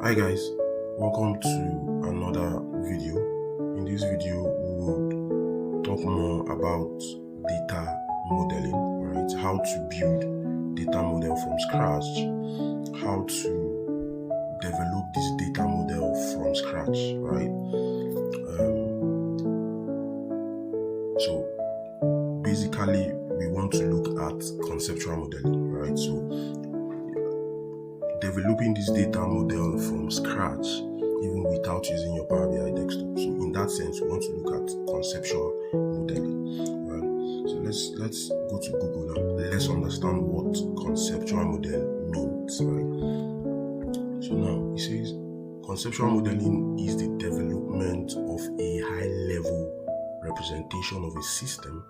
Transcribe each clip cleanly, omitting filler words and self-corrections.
Hi guys, welcome to another video. In this video we will talk more about data modeling, right? How to build data model from scratch, how to develop this data model from scratch, right? So basically we want to look at conceptual modeling, right? So developing this data model from scratch even without using your Power BI desktop. So in that sense, we want to look at conceptual modeling, right? So let's go to Google now. Let's understand what conceptual model means, right? So now it says conceptual modeling is the development of a high-level representation of a system,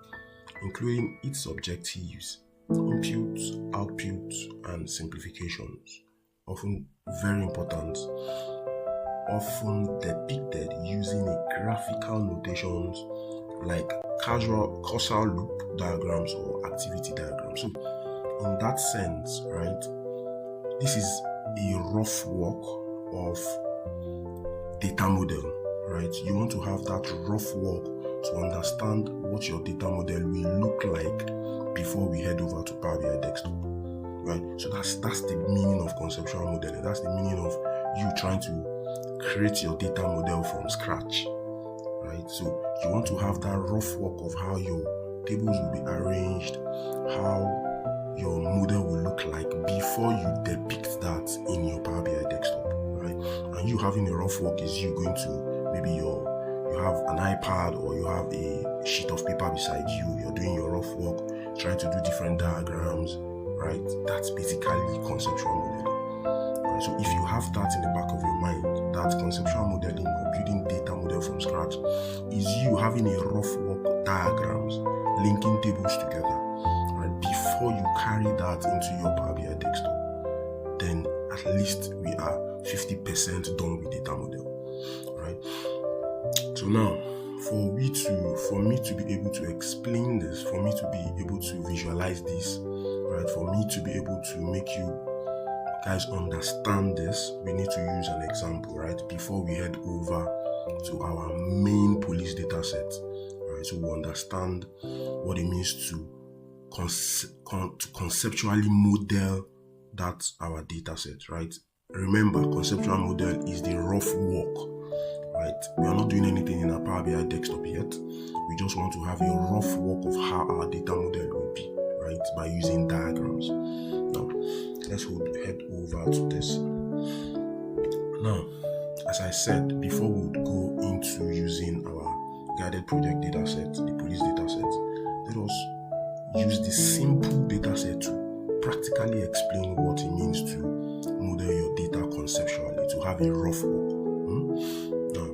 including its objectives, inputs, outputs, and simplifications. Often very important, often depicted using a graphical notations like causal loop diagrams or activity diagrams. So in that sense, right, this is a rough work of data model, right? You want to have that rough work to understand what your data model will look like before we head over to Power BI desktop. Right, so that's the meaning of conceptual modeling. That's the meaning of you trying to create your data model from scratch, right? So you want to have that rough work of how your tables will be arranged, how your model will look like before you depict that in your Power BI desktop, right? And you having a rough work is you going to maybe you have an iPad or you have a sheet of paper beside you. You're doing your rough work, trying to do different diagrams. Right, that's basically conceptual modeling. Right? So if you have that in the back of your mind, that conceptual modeling or building data model from scratch is you having a rough work diagrams, linking tables together, right? Before you carry that into your Power BI desktop, then at least we are 50% done with data model, right? So now, for me to be able to explain this, for me to be able to visualize this, right, for me to be able to make you guys understand this, we need to use an example, right, before we head over to our main police data set, right? So we understand what it means to conceptually model that our data set, right? Remember, conceptual model is the rough work. Right? We are not doing anything in our Power BI desktop yet. We just want to have a rough work of how our data model will be, right? By using diagrams. Now, let's head over to this. Now, as I said, before we would go into using our guided project data set, the police data set, let us use this simple data set to practically explain what it means to model your data conceptually, to have a rough work. Now,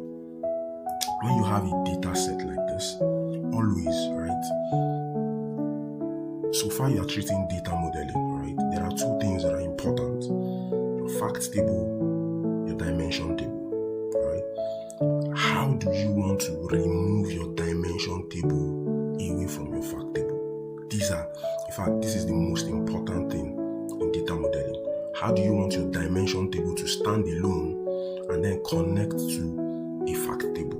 when you have a data set like this, always, right, so far you are treating data modeling, right, there are two things that are important: your fact table, your dimension table, right? How do you want to remove your dimension table away from your fact table? This is the most important thing in data modeling. How do you want your dimension table to stand alone and then connect to a fact table?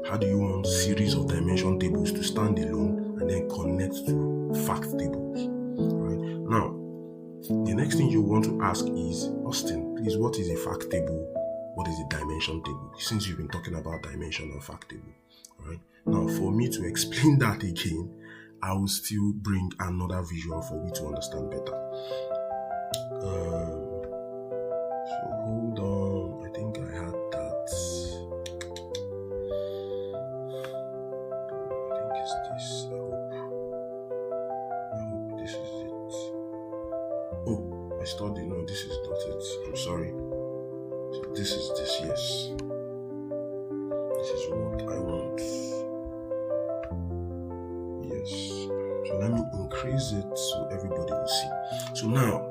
How do you want series of dimension tables to stand alone and then connect to fact tables? Right? Now, the next thing you want to ask is, Austin, please, what is a fact table? What is a dimension table? Since you've been talking about dimension and fact table, right? Now, for me to explain that again, I will still bring another visual for you to understand better. So hold on, I think I had that. I think it's this. I hope this is it. Oh, I studied. No, this is not it. I'm sorry. So this is this. Yes, this is what I want. Yes. So let me increase it so everybody will see. So now,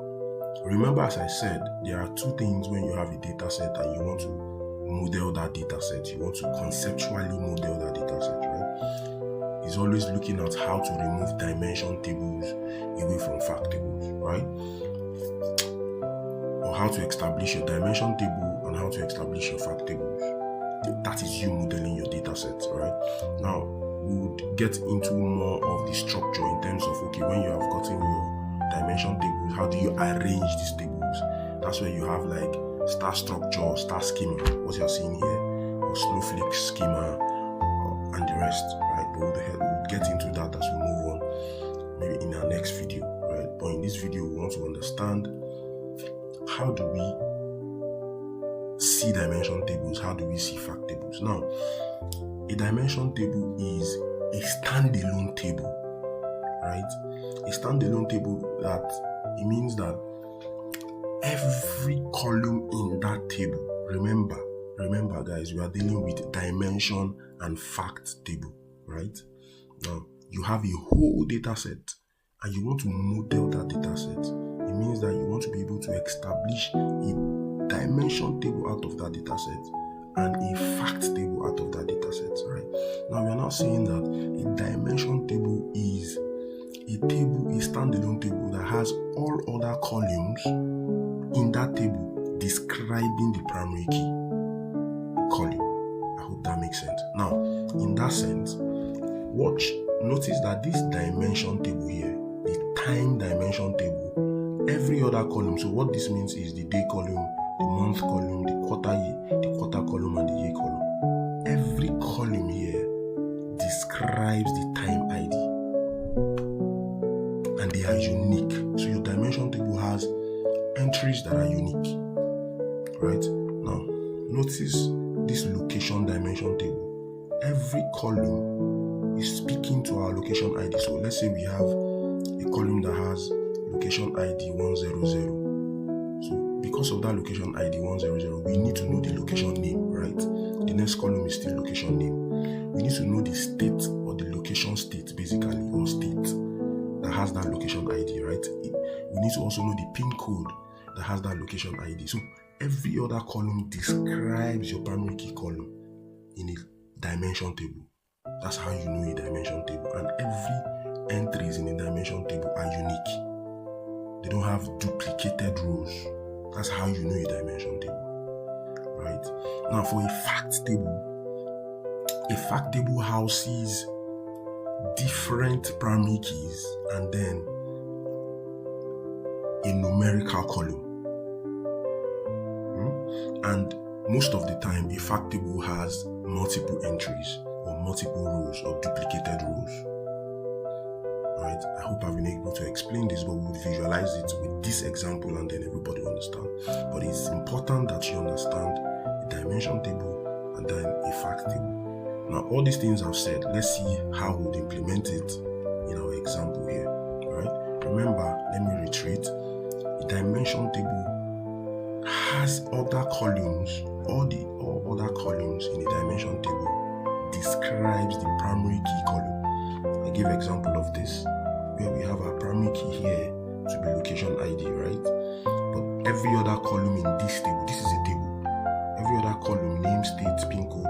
remember, as I said, there are two things when you have a data set and you want to model that data set. You want to conceptually model that data set, right? It's always looking at how to remove dimension tables away from fact tables, right? Or how to establish your dimension table on how to establish your fact tables. That is you modeling your data sets, right? Now, we would get into more of the structure in terms of, okay, when you have gotten your dimension tables, how do you arrange these tables? That's where you have like star structure, star schema, what you're seeing here, or snowflake schema, and the rest, right? But we'll get into that as we move on, maybe in our next video, right? But in this video, we want to understand, how do we see dimension tables? How do we see fact tables? Now, a dimension table is a standalone table, right? A standalone table, that it means that every column in that table, remember guys, we are dealing with dimension and fact table, right? Now, you have a whole data set and you want to model that data set. It means that you want to be able to establish a dimension table out of that data set and a fact table out of that data set, right? Now, we are now saying that a dimension table is a standalone table that has all other columns in that table describing the primary key column. I hope that makes sense. Now, in that sense, notice that this dimension table here, the time dimension table, every other column. So what this means is the day column, the month column, the quarter column, and the year column. Every column here describes the time ID, and they are unique. So your dimension table has entries that are unique, right? Now, notice this location dimension table. Every column is speaking to our location ID. So let's say we have a column that has location ID 100. So because of that location ID 100, we need to know the location name, right? The next column is still location name. We need to know the state, or the location state basically, or state that has that location ID, right? We need to also know the pin code that has that location ID. So every other column describes your primary key column in a dimension table. That's how you know a dimension table. And every entries in a dimension table are unique. They don't have duplicated rows. That's how you know a dimension table, right? Now, for a fact table houses different primary keys and then a numerical column. And most of the time, a fact table has multiple entries or multiple rows or duplicated rows. Right? I hope I've been able to explain this, but we'll visualize it with this example and then everybody will understand. But it's important that you understand a dimension table and then a fact table. Now, all these things I've said, let's see how we'll implement it in our example here. Right? Remember, let me reiterate, a dimension table has other columns, all other columns in a dimension table describes the primary key column. I give an example of this, where we have our primary key here to be location ID, right? But every other column in this table, this is a table, every other column, name, state, pin code,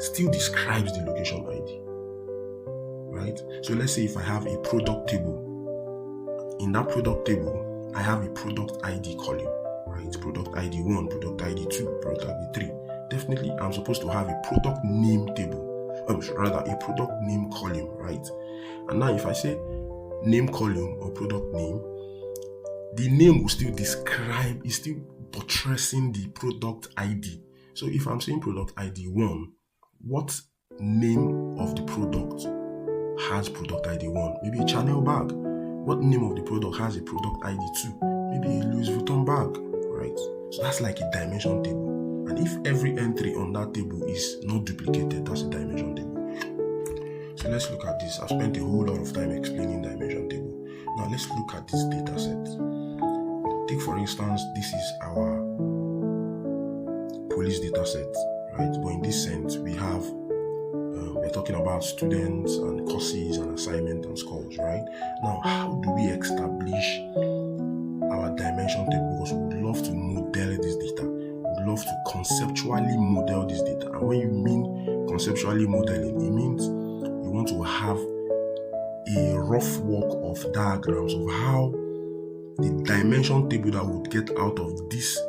still describes the location ID, right? So let's say if I have a product table, in that product table, I have a product ID column, right? Product ID 1, product ID 2, product ID 3. Definitely, I'm supposed to have a product name table, rather a product name column, right? And now if I say name column or product name, the name will still describe, is still buttressing the product ID. So if I'm saying product ID 1, what name of the product has product ID 1? Maybe a Chanel bag. What name of the product has a product ID 2? Maybe a Louis Vuitton bag, right? So that's like a dimension table. And if every entry on that table is not duplicated, that's a dimension table. So let's look at this. I've spent a whole lot of time explaining dimension table. Now let's look at this data set. Take for instance, this is our police data set, right? But in this sense, we have we're talking about students and courses and assignment and scores, right? Now, how do we establish our dimension table? Because we would love to model this data. We would love to conceptually model this data. And when you mean conceptually modeling, it means you want to have a rough walk of diagrams of how the dimension table that would get out of this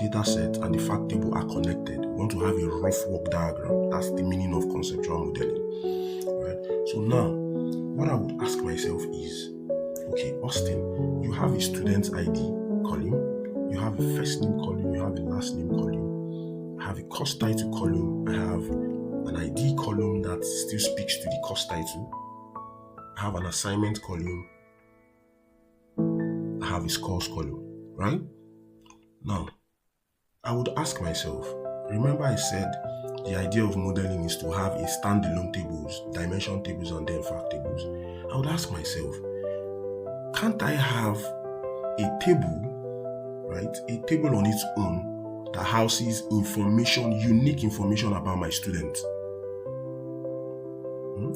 data set and the fact table are connected, we want to have a rough work diagram. That's the meaning of conceptual modeling. Right? So now, what I would ask myself is, okay, Austin, you have a student ID column, you have a first name column, you have a last name column, I have a course title column, I have an ID column that still speaks to the course title, I have an assignment column, I have a scores column, right? Now, I would ask myself, remember I said the idea of modeling is to have a standalone tables, dimension tables, and then fact tables. I would ask myself, can't I have a table, right? A table on its own that houses information, unique information about my student.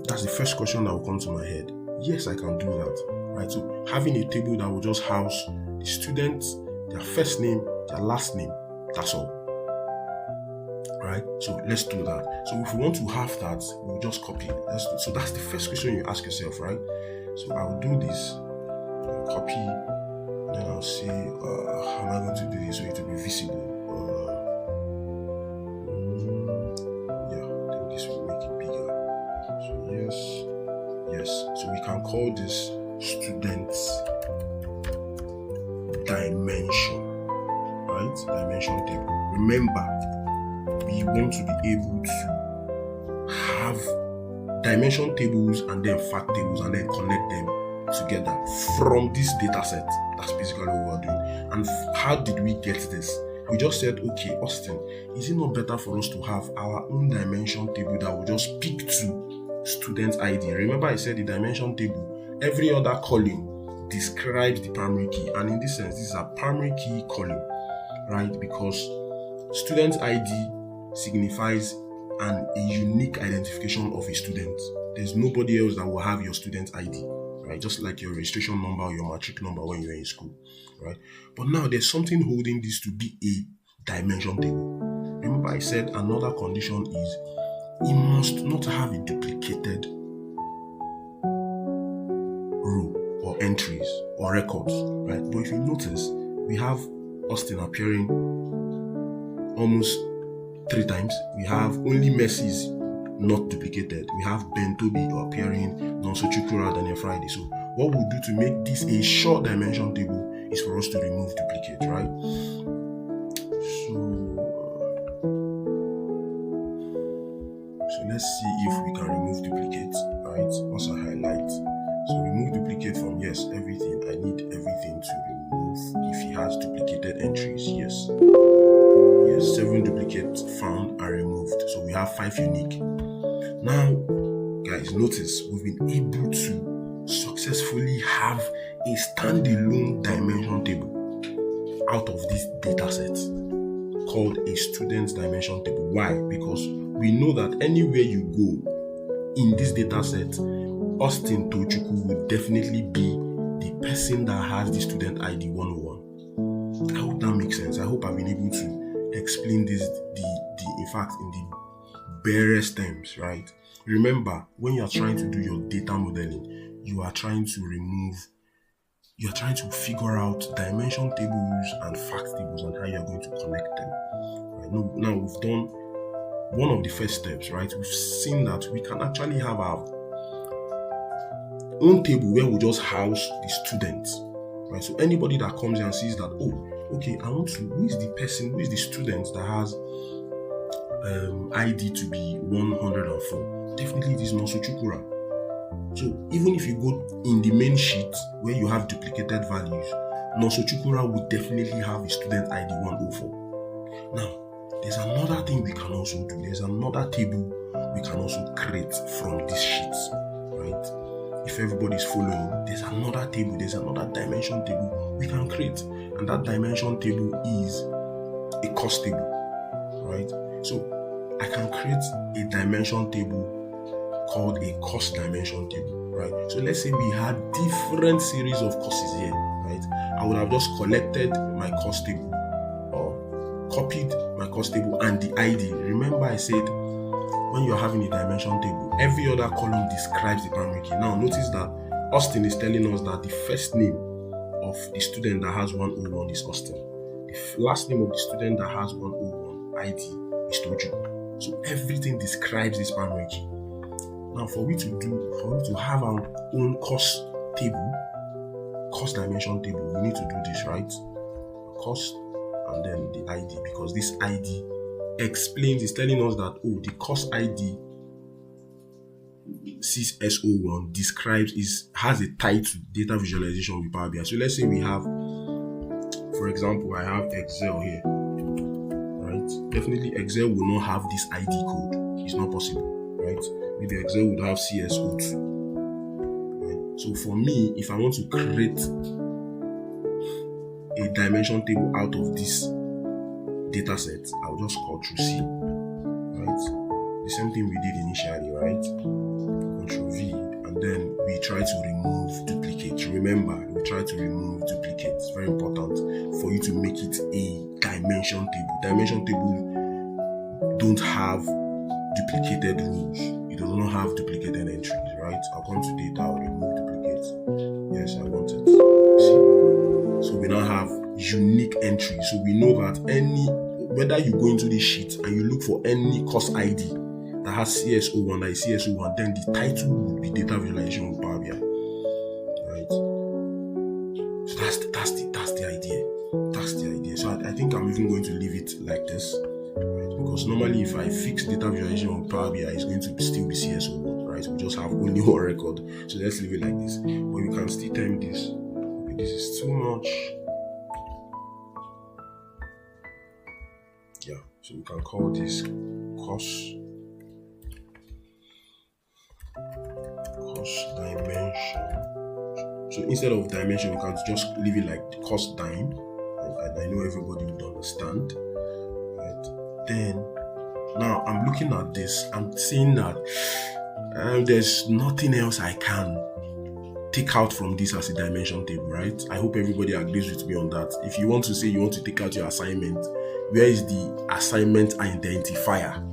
That's the first question that will come to my head. Yes, I can do that, right? So having a table that will just house the students, their first name, their last name, that's all, right? So let's do that. So if we want to have that, we'll just copy it. So that's the first question you ask yourself, right? So I will do this, I'll copy, and then I'll say, how am I going to do this so it will be visible? I think this will make it bigger. So yes. So we can call this students dimension, right? Dimension table. Remember, we want to be able to have dimension tables and then fact tables and then connect them together from this data set. That's basically what we're doing. And how did we get this? We just said, okay, Austin, is it not better for us to have our own dimension table that will just speak to student ID? Remember I said the dimension table, every other column describes the primary key, and in this sense, this is a primary key column, right? Because student ID signifies a unique identification of a student. There's nobody else that will have your student ID, right? Just like your registration number or your matric number when you're in school, right? But now there's something holding this to be a dimension table. Remember I said another condition is it must not have a duplicated row or entries or records, right? But if you notice, we have Austin appearing almost 3 times. We have only Mercy's not duplicated. We have Ben Toby appearing, Nonso Chukura, Daniel Friday. So what we'll do to make this a short dimension table is for us to remove duplicates, right? So let's see if we can remove duplicates, right? Once I highlight. So remove duplicate from yes, everything. I need everything to remove if he has duplicated entries. Yes, 7 duplicates found are removed. So we have 5 unique. Now, guys, notice we've been able to successfully have a standalone dimension table out of this data set called a student's dimension table. Why? Because we know that anywhere you go in this data set, Austin Tochukwu will definitely be the person that has the student ID 101. I hope that makes sense. I hope I've been able to explain this in fact in the barest terms, right? Remember, when you are trying to do your data modeling, you are trying to figure out dimension tables and fact tables and how you're going to connect them. Right? Now we've done one of the first steps, right? We've seen that we can actually have our own table where we just house the students, right? So anybody that comes and sees that, oh, okay, who is the student that has ID to be 104? Definitely it is Nonso Chukura. So even if you go in the main sheet where you have duplicated values, Nonso Chukura would definitely have a student ID 104. Now, there's another thing we can also do. There's another table we can also create from these sheets, right? If everybody's following, there's another table, there's another dimension table we can create. And that dimension table is a cost table, right? So I can create a dimension table called a cost dimension table, right? So let's say we had different series of courses here, right? I would have just collected my cost table or copied my cost table and the ID. Remember I said when you're having a dimension table, every other column describes the primary key. Now notice that Austin is telling us that the first name of the student that has 101 is Austin. The last name of the student that has 101 ID is Toju. So everything describes this primary key. Now, for we to have our own course table, course dimension table, we need to do this, right? Course and then the ID, because this ID is telling us that, oh, the course ID CSO1 has a tie to data visualization with Power BI. So let's say we have, for example, I have Excel here, right? Definitely Excel will not have this ID code. It's not possible, right? Maybe Excel would have CSO2. Right? So for me, if I want to create a dimension table out of this data set, I'll just call through C, right? The same thing we did initially, right? Control V, and then we try to remove duplicates. Remember, we try to remove duplicates. Very important for you to make it a dimension table. Dimension table don't have duplicated rows. It does not have duplicated entries, right? I'll come to data, I'll remove duplicates. Yes, I want it. See? So we now have unique entries. So we know that whether you go into this sheet and you look for any course ID that has CSO1, that is CSO1, then the title would be data visualization with Power BI. Right? So that's the idea. That's the idea. So I think I'm even going to leave it like this. Right? Because normally if I fix data visualization with Power BI, it's going to still be CSO1, right? We just have only one record. So let's leave it like this. But you can still tell me this. Okay, this is too much. Yeah, so we can call this course dimension. So instead of dimension, we can just leave it like the course dime. I know everybody would understand. Right? Then now I'm looking at this, I'm seeing that there's nothing else I can take out from this as a dimension table, right? I hope everybody agrees with me on that. If you want to say you want to take out your assignment, where is the assignment identifier?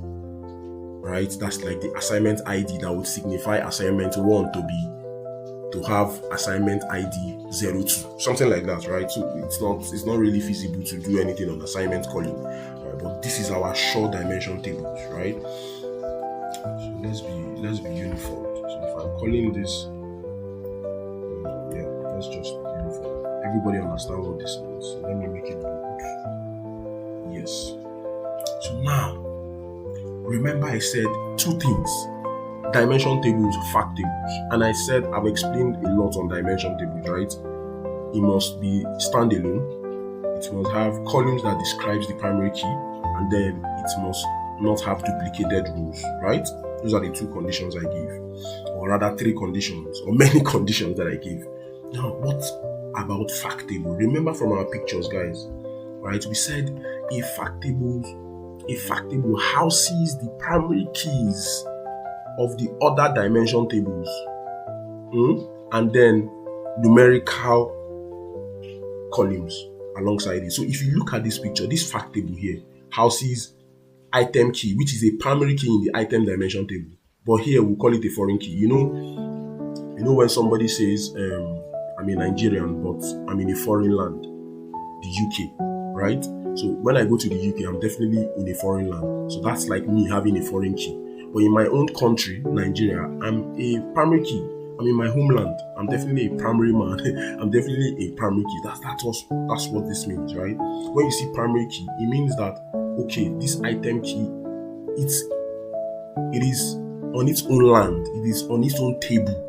Right? That's like the assignment ID that would signify assignment 1 to have assignment ID 02, something like that, right? So it's not really feasible to do anything on assignment column, right? But this is our short dimension tables, right? So let's be uniform. So if I'm calling this, let's just be uniform. Everybody understand what this means. So let me make it good. Yes. So now, remember I said two things: dimension tables, fact tables. And I said I've explained a lot on dimension tables, right? It must be standalone. It must have columns that describes the primary key, and then it must not have duplicated rows, right? Those are the two conditions I give, or rather 3 conditions, or many conditions that I give. Now, what about fact table? Remember from our pictures, guys, right? We said a fact table houses the primary keys of the other dimension tables, and then numerical columns alongside it. So if you look at this picture, this fact table here houses item key, which is a primary key in the item dimension table. But here we'll call it a foreign key. You know when somebody says, I'm a Nigerian, but I'm in a foreign land, the UK, right? So when I go to the UK, I'm definitely in a foreign land. So that's like me having a foreign key. But in my own country, Nigeria, I'm a primary key. I'm in my homeland. I'm definitely a primary man. I'm definitely a primary key. That's what this means, right? When you see primary key, it means that, okay, this item key, it is on its own land. It is on its own table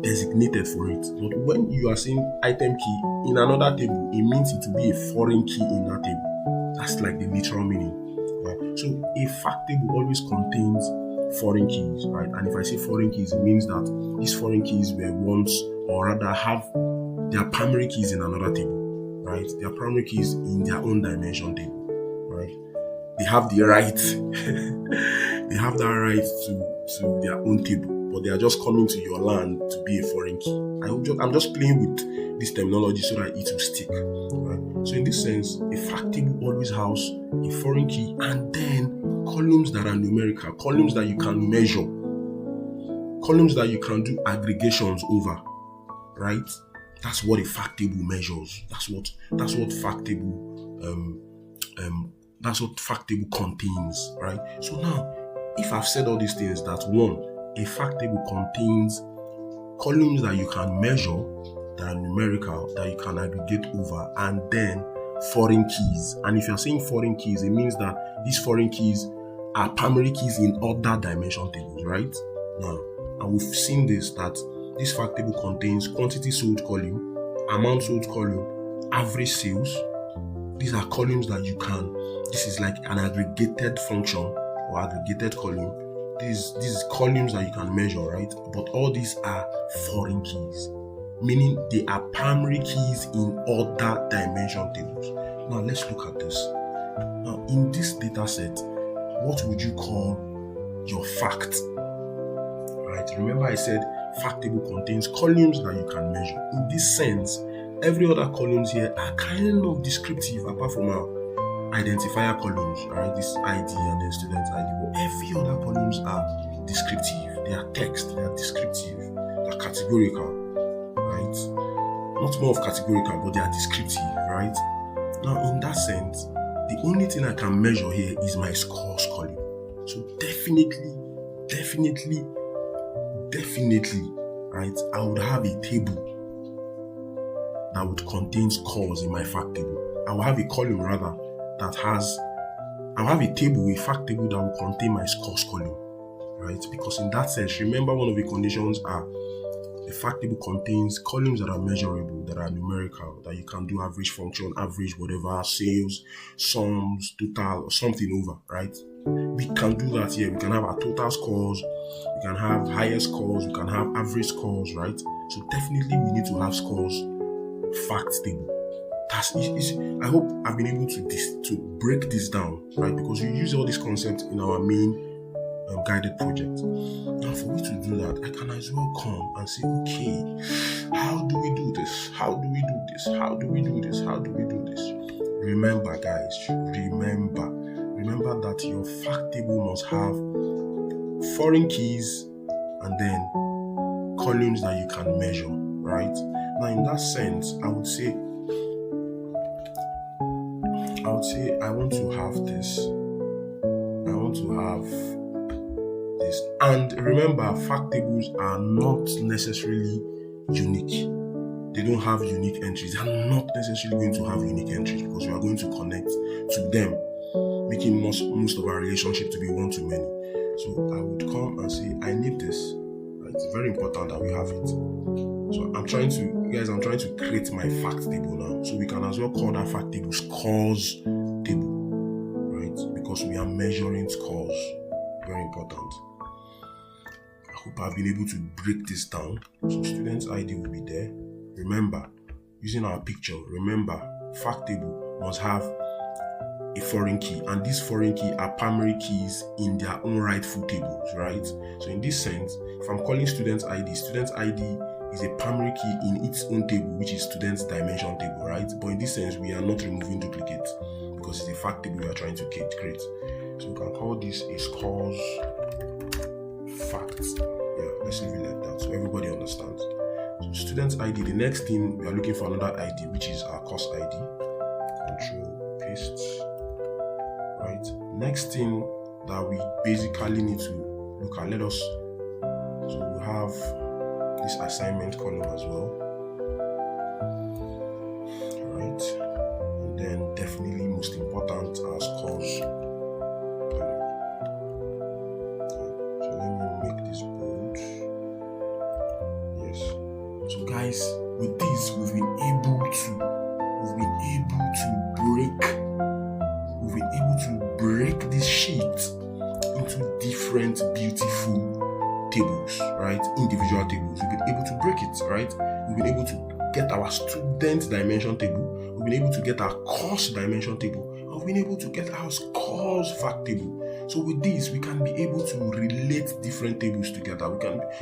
designated for it. But when you are saying item key in another table, it means it will be a foreign key in that table. That's like the literal meaning. Right? So a fact table always contains foreign keys, right? And if I say foreign keys, it means that these foreign keys were once, or rather have their primary keys in another table, right? Their primary keys in their own dimension table, right? They have the right, they have that right to their own table, but they are just coming to your land to be a foreign key. I'm just playing with this terminology so that it will stick, right? So in this sense, a fact table always houses a foreign key and then columns that are numerical, columns that you can measure, columns that you can do aggregations over, right? That's what a fact table measures. That's what fact table that's what fact table contains, right? So now, if I've said all these things, that one, a fact table contains columns that you can measure, that are numerical, that you can aggregate over, and then foreign keys. And if you're saying foreign keys, it means that these foreign keys are primary keys in other dimension tables, right? Now, and we've seen this, that this fact table contains quantity sold column, amount sold column, average sales. These are columns that you can, this is like an aggregated function or aggregated column. These columns that you can measure, right? But all these are foreign keys, meaning they are primary keys in other dimension tables. Now let's look at this. Now in this data set, what would you call your fact? Right? Remember I said fact table contains columns that you can measure. In this sense, every other columns here are kind of descriptive apart from our identifier columns, right? This ID and then student ID. But every other columns are descriptive. They are text, they are descriptive, they are categorical, right? Not more of categorical, but they are descriptive, right? Now, in that sense, the only thing I can measure here is my scores column. So definitely, right? I would have a table that would contain scores in my fact table. I will have a column rather that has, I'll have a table, a fact table that will contain my scores column, right? Because in that sense, remember one of the conditions are the fact table contains columns that are measurable, that are numerical, that you can do average function, average whatever, sales, sums, total, or something over, right? We can do that here. We can have our total scores, we can have highest scores, we can have average scores, right? So definitely we need to have scores fact table. I hope I've been able to break this down, right? Because we use all these concepts in our main guided project. Now, for me to do that, I can as well come and say, okay, how do we do this? How do we do this? How do we do this? How do we do this? Remember, guys, remember that your fact table must have foreign keys and then columns that you can measure, right? Now, in that sense, I would say I want to have this. I want to have this. And remember, fact tables are not necessarily unique. They don't have unique entries. They are not necessarily going to have unique entries because we are going to connect to them, making most of our relationship to be one-to-many. So I would come and say, I need this. Right? It's very important that we have it. So I'm trying to create my fact table now. So we can as well call that fact table scores table, right? Because we are measuring scores. Very important. I hope I've been able to break this down. So student's ID will be there. Remember, using our picture, remember, fact table must have a foreign key, and these foreign key are primary keys in their own rightful tables, right? So in this sense, if I'm calling student's ID is a primary key in its own table, which is student's dimension table, right? But in this sense, we are not removing duplicates because it's a fact table we are trying to create. So we can call this a scores fact. Yeah, let's leave it like that so everybody understands. So student's ID, the next thing we are looking for another ID, which is our course ID. Control paste. Right. Next thing that we basically need to look at, so we have this assignment column as well, right? And then definitely most important, our scores column. Okay. So let me make this bold. Yes. So guys, with this we've been able to break this sheet into different beautiful tables, right? Individual tables. We've been able to break it, right? We've been able to get our student dimension table. We've been able to get our course dimension table. And we've been able to get our scores fact table. So with this, we can be able to relate different tables together.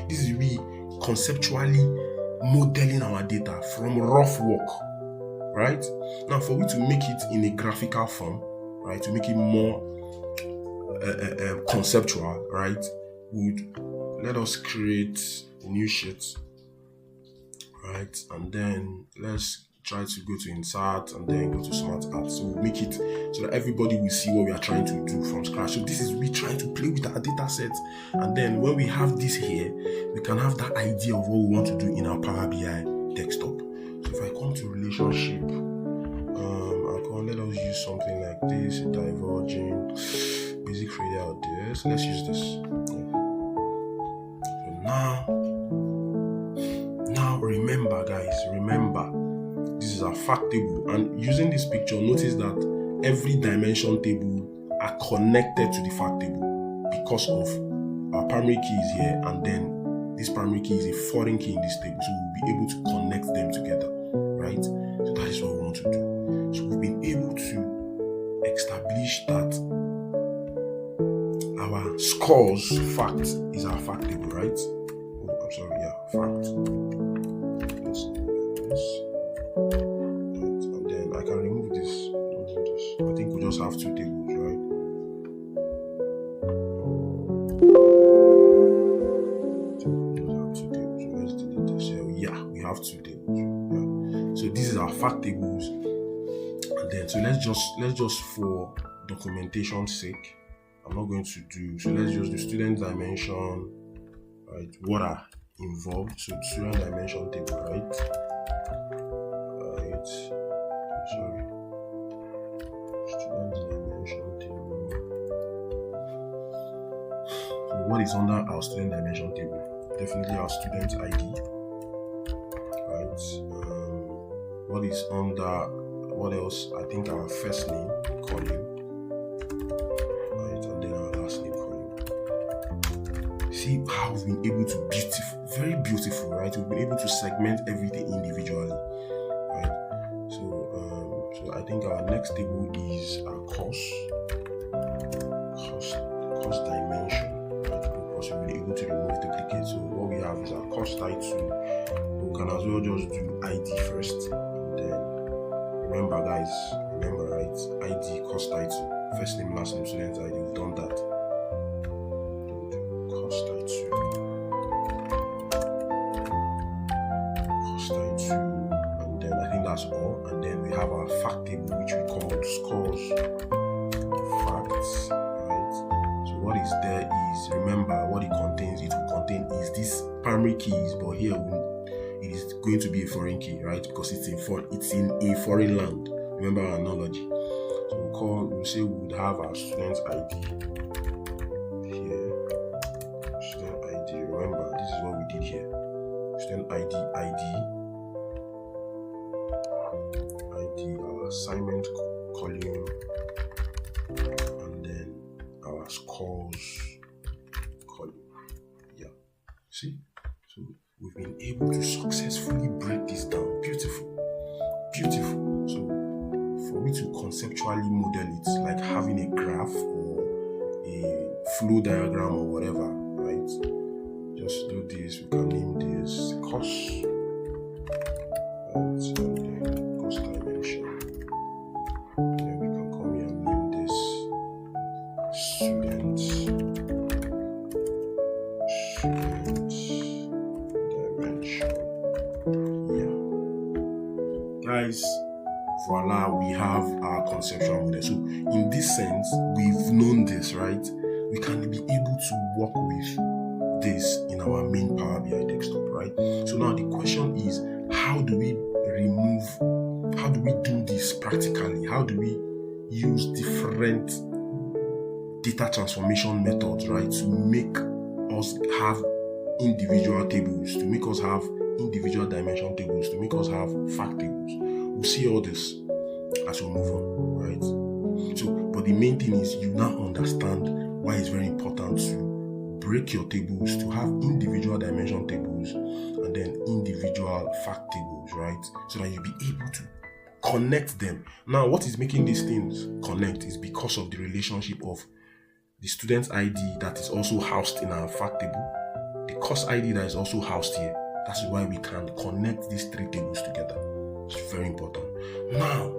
This is we conceptually modeling our data from rough work, right? Now, for we to make it in a graphical form, right, to make it more conceptual, right, let us create a new sheet, right, and then let's try to go to insert and then go to smart art. So we'll make it so that everybody will see what we are trying to do from scratch. So this is we trying to play with our data set, and then when we have this here, we can have that idea of what we want to do in our Power BI desktop. So if I come to relationship, let us use something like this, diverging, basic radial there. So let's use this. So now remember guys, this is our fact table, and using this picture, notice that every dimension table are connected to the fact table because of our primary key is here, and then this primary key is a foreign key in this table, so we'll be able to connect them together, right? So that is what we want to do. So we've been able to establish that our scores fact is our fact table, right? Fact. Let's do this. Right. And then I can remove this. Don't do this. I think we just have two tables, right? So we just have two tables. So let's delete this. Yeah, we have two tables. Yeah. So this is our fact tables. And then so let's just for documentation sake, I'm not going to do, so let's just do student dimension, right? What are involved? So student dimension table, right? Student dimension table. So what is under our student dimension table? Definitely our student ID, right? What is under, what else? I think our first name column, right? And then our last name column. See how we've been able to very beautiful, right? We've been able to segment everything individually, right? So I think our next table is our cost dimension, right? Because we've been able to remove duplicates. So what we have is our cost title. We can as well just do ID first, and then remember guys, right? ID, cost title, first name, last name, student ID. We've done that. Cost title, and then I think that's all. And then we have our fact table, which we call scores facts, right? So what is there is, remember what it contains. It will contain is this primary keys, but here it is going to be a foreign key, right? Because it's in a foreign land. Remember our analogy. So we'll say we would have our student ID here. Student ID. Remember, this is what we did here. Student ID, our assignment column, and then our scores column. Yeah. See? So we've been able to successfully break this down. Beautiful. So for me to conceptually model it, like having a graph or a flow diagram or whatever, right? Just do this. We can name this cost, right? And then cost dimension. Then we can come here and name this student dimension. Yeah, guys. Voila, we have our conceptual model. So in this sense, we've known this, right? We can be able to work with this in our main Power BI desktop, right? So now the question is, how do we do this practically? How do we use different data transformation methods, right, to make us have individual tables, to make us have individual dimension tables, to make us have fact tables? We'll see all this as we move on, right? So, but the main thing is you now understand why it's very important to break your tables, to have individual dimension tables and then individual fact tables, right? So that you'll be able to connect them. Now, what is making these things connect is because of the relationship of the student ID that is also housed in our fact table, the course ID that is also housed here. That's why we can connect these three tables together. It's very important. Now,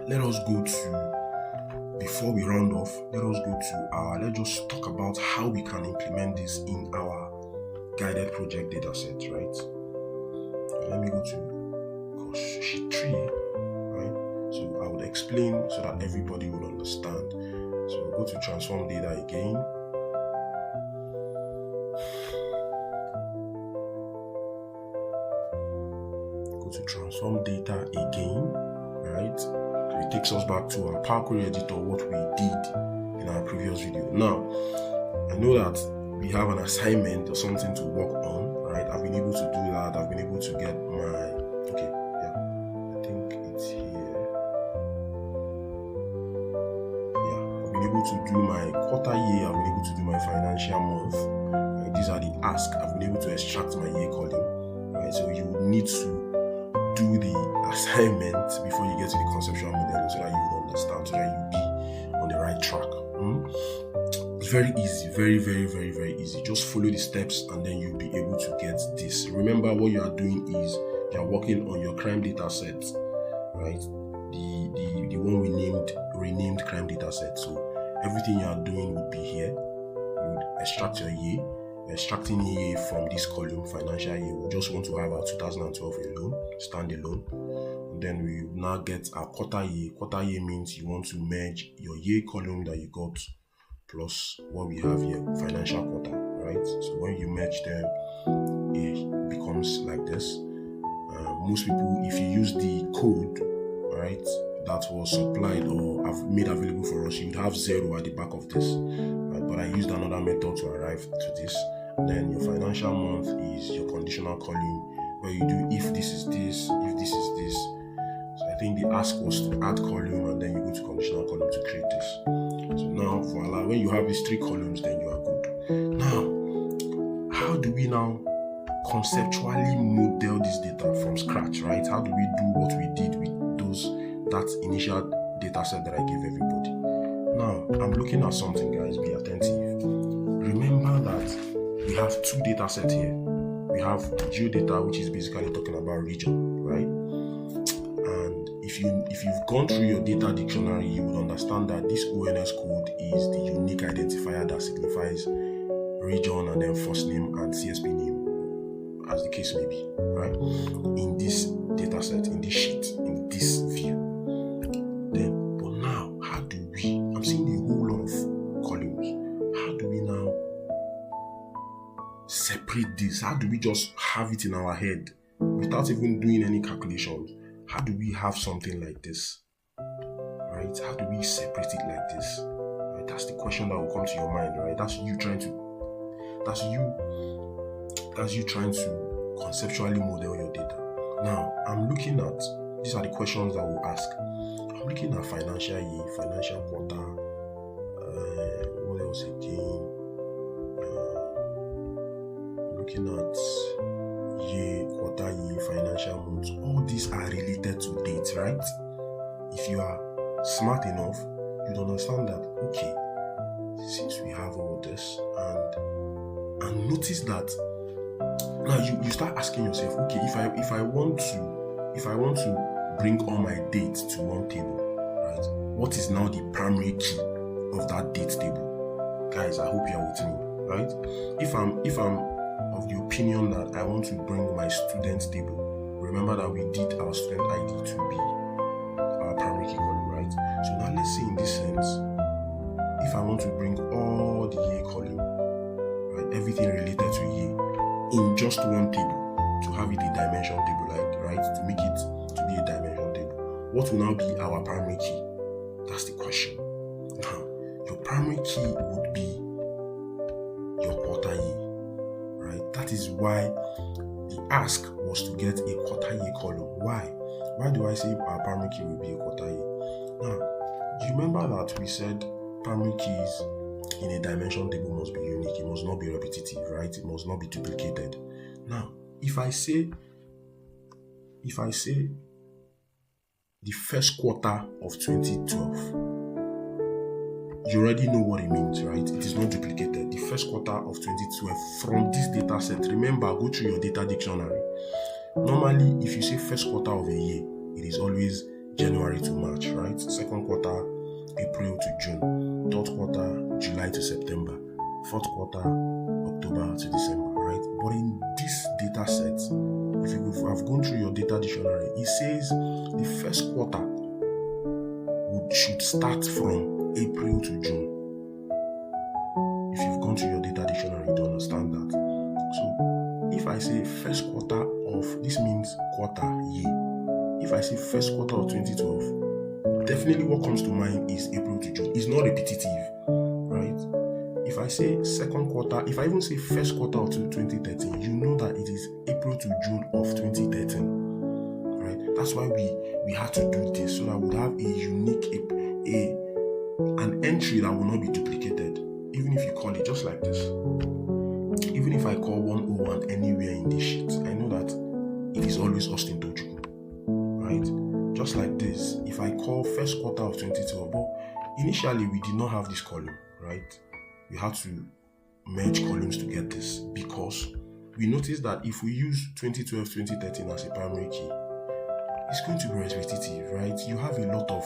let us go to, before we round off, let's just talk about how we can implement this in our guided project data set, right? Let me go to sheet 3, right? So I would explain so that everybody will understand. So we'll go to transform data again. Go to transform data again, right? So it takes us back to our Power Query editor, what we did in our previous video. Now, I know that we have an assignment or something to work on, right? I've been able to do that. I've been able to get my, okay, yeah, I think it's here. Yeah, I've been able to do my quarter year. I've been able to do my financial month. Right? These are the asks. I've been able to extract my year column, right? So you would need to do the assignment before you get to the conceptual modeling so that you would understand, so that you'll be on the right track. It's very easy, very easy. Just follow the steps and then you'll be able to get this. Remember, what you are doing is you are working on your crime data set, right? The one we renamed crime data set. So everything you are doing would be here. You would extract your year. Extracting year from this column, financial year. We just want to have our 2012 alone, standalone. And then we will now get our quarter year. Quarter year means you want to merge your year column that you got plus what we have here, financial quarter, right? So when you merge them, it becomes like this. Most people, if you use the code, right, that was supplied or have made available for us, you would have 0 at the back of this, right? But I used another method to arrive to this. Then your financial month is your conditional column, where you do if this is this, if this is this. So I think the ask was to add column, and then you go to conditional column to create this. So now, voila, when you have these 3 columns, then you are good. Now, how do we now conceptually model this data from scratch, right? How do we do what we did with that initial data set that I gave everybody? Now, I'm looking at something, guys. Be attentive. Remember that we have 2 data sets here. We have geodata, which is basically talking about region, right? And if you've gone through your data dictionary, you would understand that this ONS code is the unique identifier that signifies region and then first name and CSP name, as the case may be, right? In this data set, in this sheet, in this view. Then, but now, how do we? I'm seeing a whole lot of columns. How do we now separate this? How do we just have it in our head without even doing any calculations? How do we have something like this? Right? How do we separate it like this? Right? That's the question that will come to your mind, right? That's you trying to conceptually model your data. Now, I'm looking at, these are the questions that we'll ask. I'm looking at financial year, financial quarter, what else again? Looking at year, quarter year, financial months. All these are related to dates, right? If you are smart enough, you'd understand that, okay, since we have all this, and notice that now you start asking yourself, okay, if I want to bring all my dates to one table, right? What is now the primary key of that date table? Guys, I hope you are with me, right? If I'm of the opinion that I want to bring my student table, remember that we did our student ID to be our primary key column, right? So now let's say in this sense, if I want to bring all the year column, right, everything related to year, in just one table, to have it a dimension table, right? To make it to be a dimension table, what will now be our primary key? That's the question. Now, your primary key would be your quarter year, right? That is why the ask was to get a quarter year column. Why? Why do I say our primary key will be a quarter year? Now, do you remember that we said primary keys in a dimension table must be unique? It must not be repetitive, right? It must not be duplicated. Now, if I say the first quarter of 2012, you already know what it means, right? It is not duplicated. The first quarter of 2012 from this data set. Remember, go through your data dictionary. Normally, if you say first quarter of a year, it is always January to March, right? Second quarter, April to June. Third quarter, July to September. Fourth quarter, October to December, right? But in this data set, if I've gone through your data dictionary, it says the first quarter should start from April to June. If you've gone through your data dictionary, you understand that. So if I say first quarter of, this means quarter year. If I say first quarter of 2012, definitely what comes to mind is April to June. It's not repetitive, right? If I say second quarter, if I even say first quarter of 2013, you know that it is April to June of 2013, right? That's why we had to do this, so that we would have a unique, an entry that will not be duplicated. Even if you call it just like this, even if I call 101 anywhere in this sheet, I know that it is always Austin Tochukwu, right? Just like this, if I call first quarter of 2012, but initially we did not have this column, right? We had to merge columns to get this, because we noticed that if we use 2012, 2013 as a primary key, it's going to be repetitive, right? You have a lot of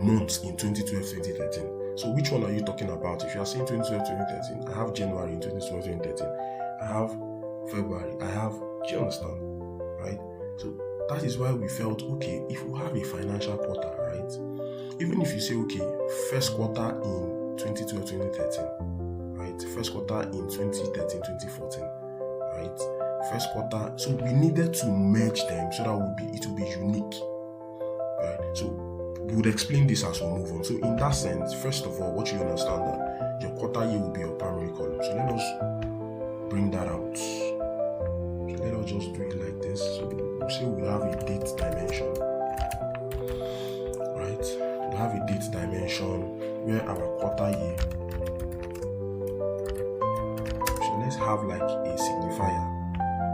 months in 2012, 2013. So which one are you talking about? If you are saying 2012, 2013, I have January in 2012, 2013. I have February. Do you understand? Right? So that is why we felt, okay, if we have a financial quarter, right? Even if you say, okay, first quarter in 2012, 2013, right? First quarter in 2013, 2014, right? First quarter. So we needed to merge them so that it will be unique, right? So we would explain this as we move on. So in that sense, first of all, what you understand that your quarter year will be your primary column. So let us bring that out. So let us just do it like this. So we'll say we have a date dimension, right? We have a date dimension where our quarter year. So let's have like a signifier.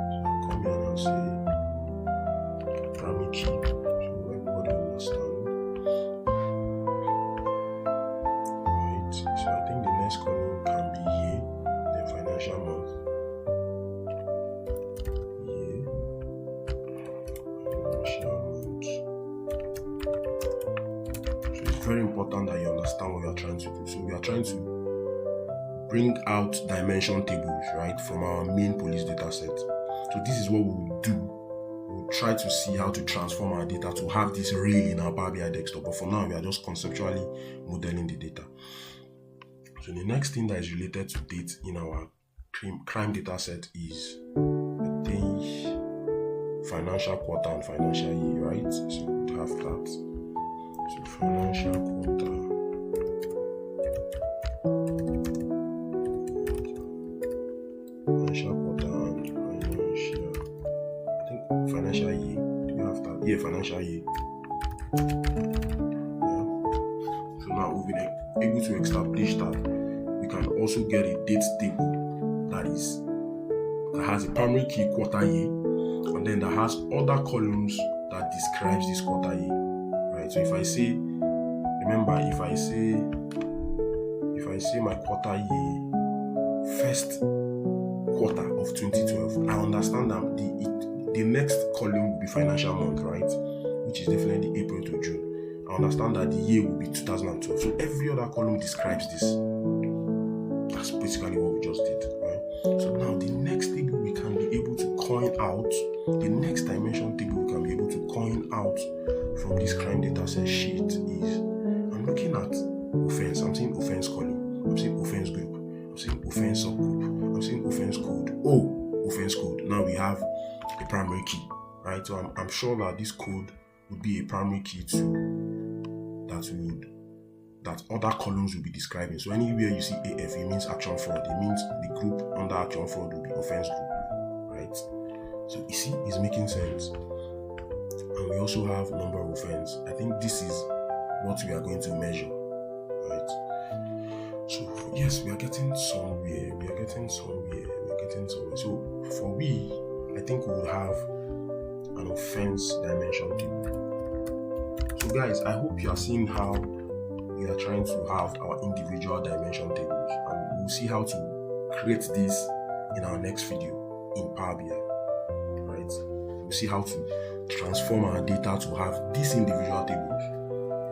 So I'll come here and I'll say primary key. So everybody understand. So I think the next column can be year, then financial month. Year, financial month. So it's very important that you understand what we are trying to do. So we are trying to bring out dimension tables, right, from our main police data set. So this is what we will do. We'll try to see how to transform our data to have this rail in our Power BI desktop. But for now, we are just conceptually modeling the data. So the next thing that is related to date in our crime data set is, I think, financial quarter and financial year, right? So we would have that. So financial quarter. Financial quarter and financial. I think financial year. Do we have that? Yeah, financial year. Yeah. So now we've been able to establish that we can also get a date table that has a primary key quarter year, and then that has other columns that describes this quarter year, right? So if I say my quarter year, first quarter of 2012, I understand that the next column will be financial month, right? Which is definitely April to June. I understand that the year will be 2012. So every other column describes this. That's basically what we just did, right? So now the next table we can be able to coin out, the next dimension table we can be able to coin out from this crime data set sheet is, I'm looking at offense. I'm saying offense column. I'm saying offense group. I'm saying offense subgroup. I'm saying offense code. Oh, offense code. Now we have a primary key, right? So I'm sure that this code would be a primary key that other columns will be describing. So anywhere you see AF, it means action fraud. It means the group under action fraud will be offense group, right? So you see, it's making sense. And we also have number of offense. I think this is what we are going to measure, right? So yes, we are getting somewhere. So for I think we will have an offense dimension table. So guys, I hope you are seeing how we are trying to have our individual dimension tables, and we'll see how to create this in our next video in Power BI, right? We'll see how to transform our data to have these individual tables,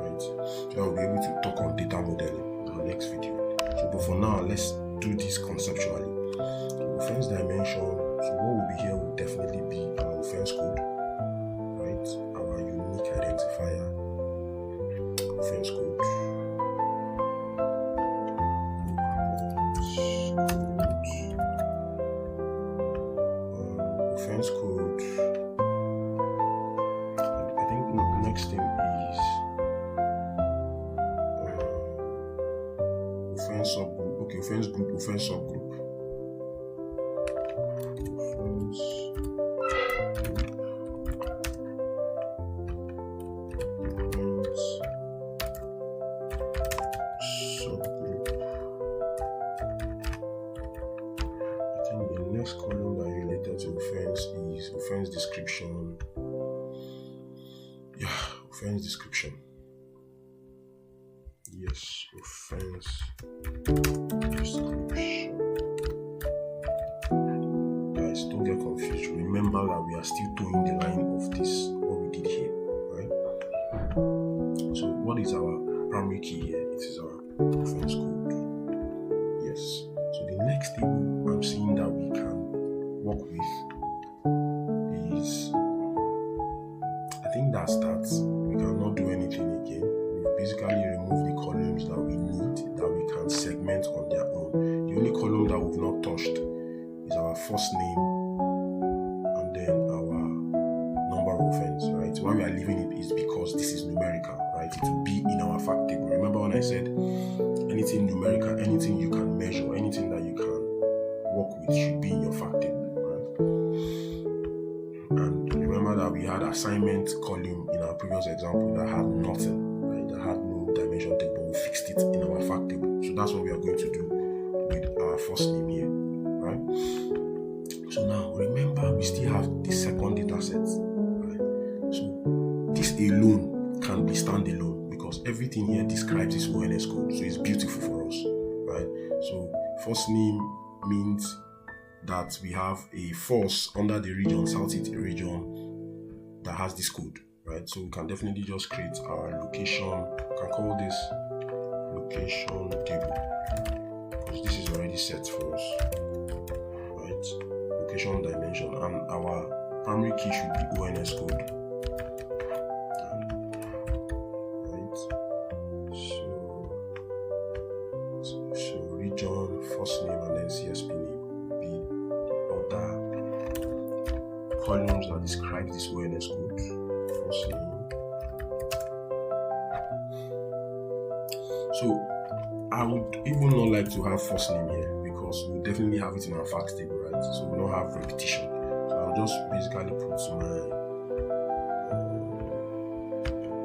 right? So I'll be able to talk on data modeling in our next video. So but for now, let's do this conceptually. So offense dimension offense code. Offense code. I think the next thing is offense subgroup. Okay, offense group, offense subgroup. Next column that is related to offense is offense description. Yeah, offense description. Yes, offense description. Guys, don't get confused. Remember that we are still doing the line of this, what we did here, right? So what is our primary key here? It is our offense code. Yes. So the next table I'm seeing that we can work with is, I think that starts, we cannot do anything again. We've basically removed the columns that we need, that we can segment on their own. The only column that we've not touched is our first name and then our number of offense, right? Why we are leaving it is because this is numerical, right? It will be in our fact table. Remember when I said anything numerical, anything you can measure, anything that you can work with should be in your fact table. And remember that we had assignment column in our previous example that had nothing, right? That had no dimension table. We fixed it in our fact table. So that's what we are going to do with our first name here, right? So now remember we still have the second data set, right? So this alone can be standalone because everything here describes this ONS code. So it's beautiful for us, right? So first name means that we have a force under the region, Southeast region, that has this code, right? So we can definitely just create our location. We can call this location table because this is already set for us, right? Location dimension, and our primary key should be ONS code, right? So region, first name, and then CSP name. Columns that describe this ONS code. First name. So I would even not like to have first name here because we definitely have it in our facts table, right? So we don't have repetition. So I'll just basically put my I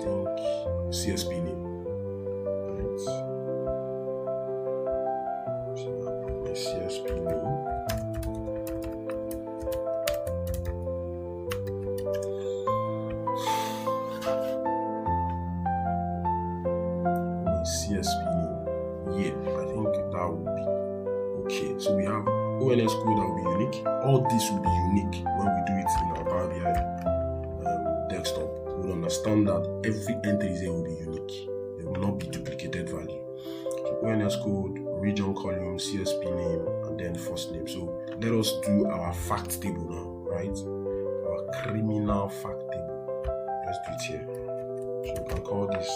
think CSP name, right? So I'll put my CSP name. CSP name. Yeah, I think that would be okay. So we have ONS code that will be unique. All this will be unique when we do it in our Power BI desktop. We'll understand that every entry here will be unique. There will not be duplicated value. So ONS code, region column, CSP name, and then first name. So let us do our fact table now, right? Our criminal fact table. Let's do it here. So we can call this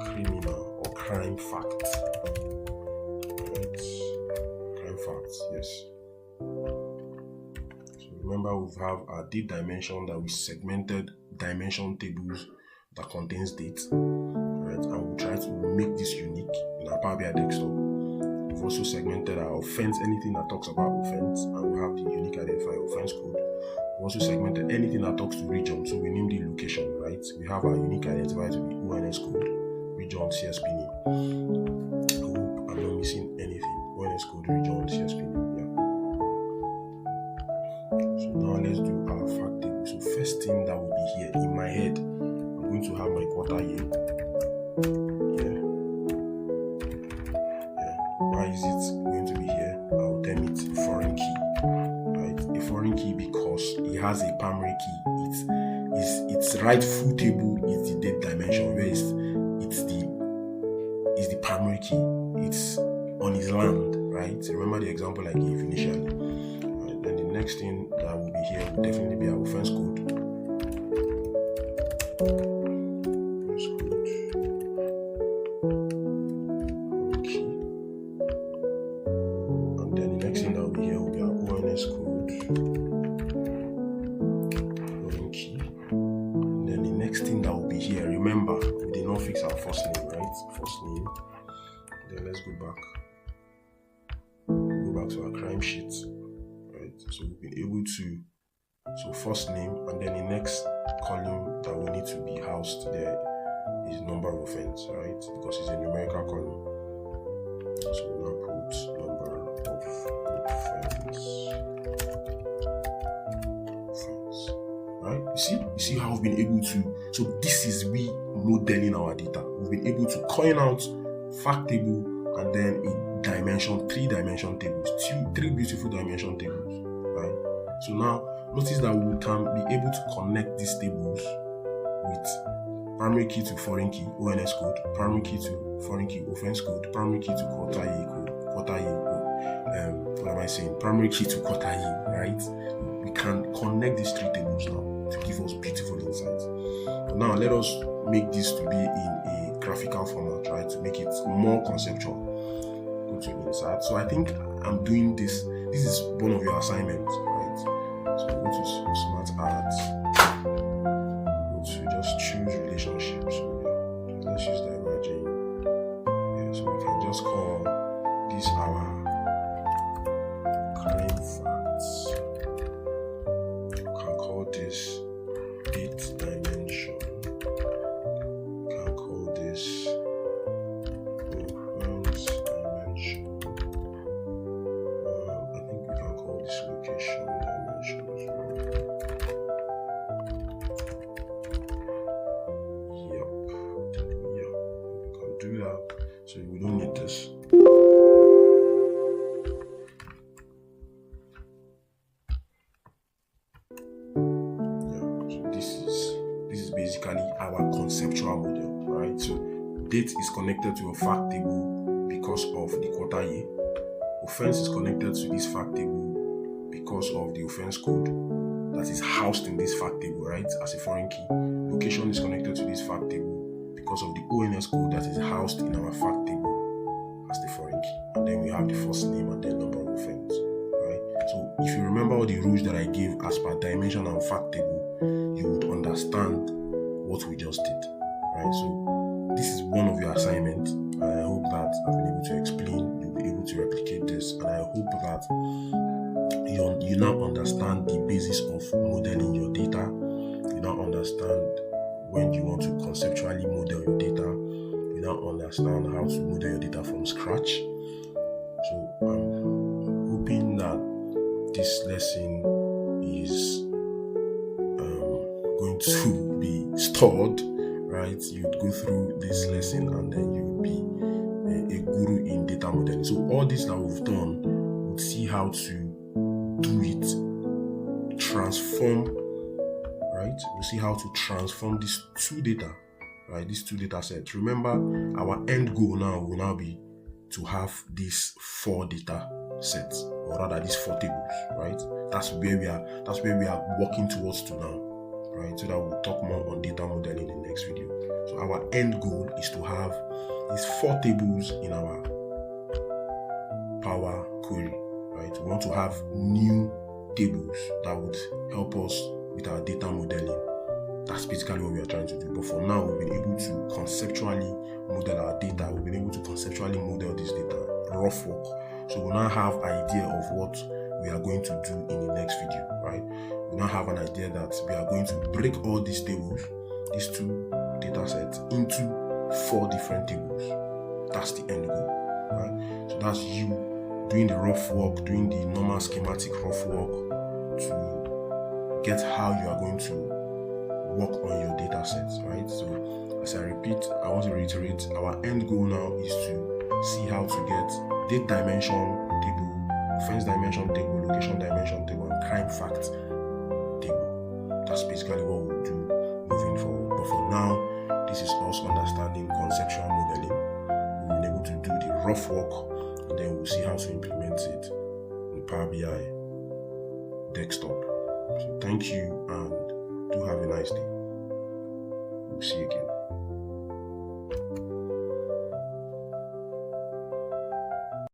criminal or crime fact. Right? Crime facts, yes. So remember we have our date dimension that we segmented dimension tables that contains dates. Right? And we'll try to make this unique in our Power BI desktop. We've also segmented our offense, anything that talks about offense, and we have the unique identifier offense code. We also segmented anything that talks to region, so we name the location, right? We have our unique identifier to be ONS code, region, CSP name. I hope I'm not missing anything. ONS code, region, CSP name, yeah. So now let's do our fact table. So first thing that will be here in my head, I'm going to have my quarter here. Yeah. Why is it going to be here? I'll term it foreign key. A foreign key because it has a primary key. Its rightful table is the date dimension, where it's the primary key. It's on his land, right? Remember the example I gave initially. Right, then the next thing that will be here will definitely be our offense code. not fix our first name, right? First name. Then let's go back to our crime sheet, right? So we've been able to, so first name, and then the next column that will need to be housed there is number of offense, right? Because it's a numerical column. So we'll now put number of offense, right? You see how we've been able to, so this is we modeling our data. We've been able to coin out fact table and then a dimension, 3-dimension tables, three beautiful dimension tables, right? So now notice that we can be able to connect these tables with primary key to foreign key, ONS code, primary key to foreign key, offense code, primary key to quarter A code, primary key to quarter A, right? We can connect these 3 tables now to give us beautiful insights. Now let us make this to be in a graphical format, right? To make it more conceptual. Go to inside. So I think I'm doing this. This is one of your assignments, right? So go to Smart Ads. Go to just choose relationships. So let's use diverging. Yeah, so we can just call this our crime facts. We can call this date dimension. We can call this offense dimension. I think we can call this location dimension as well. Yep. Yeah, we can do that. So we don't need this. This is basically our conceptual model, right? So date is connected to a fact table because of the quarter year. Offense is connected to this fact table because of the offense code that is housed in this fact table, right? As a foreign key. Location is connected to this fact table because of the ONS code that is housed in our fact table as the foreign key. And then we have the first name and then number of offense, right? So if you remember all the rules that I gave as per dimension and fact table, you would understand what we just did, right? So this is one of your assignments. I hope that I've been able to explain, you'll be able to replicate this, and I hope that you now understand the basis of modeling your data. You now understand when you want to conceptually model your data. You now understand how to model your data from scratch. So I'm hoping that this lesson is going to be stored, right? You'd go through this lesson and then you'll be a guru in data modeling. So all this that we've done, we'll see how to do it, transform, right? We'll see how to transform these 2 data, right? These 2 data sets. Remember, our end goal now will now be to have these 4 data sets, or rather these 4 tables, right? That's where we are working towards to now, right? So that we'll talk more on data modeling in the next video. So our end goal is to have these 4 tables in our Power Query, right? We want to have new tables that would help us with our data modeling. That's basically what we are trying to do. But for now, we've been able to conceptually model our data. We've been able to conceptually model this data, rough work. So we now have an idea of what we are going to do in the next video, right? We now have an idea that we are going to break all these tables, these 2 data sets, into 4 different tables. That's the end goal, right? So that's you doing the rough work, doing the normal schematic rough work to get how you are going to work on your data sets, right? So as I repeat, I want to reiterate, our end goal now is to see how to get date dimension table, offense dimension table, location dimension table, and crime fact table. That's basically what we'll do moving forward. But for now, this is us understanding conceptual modeling. We've been able to do the rough work, and then we'll see how to implement it in Power BI desktop. So thank you and do have a nice day. We'll see you again.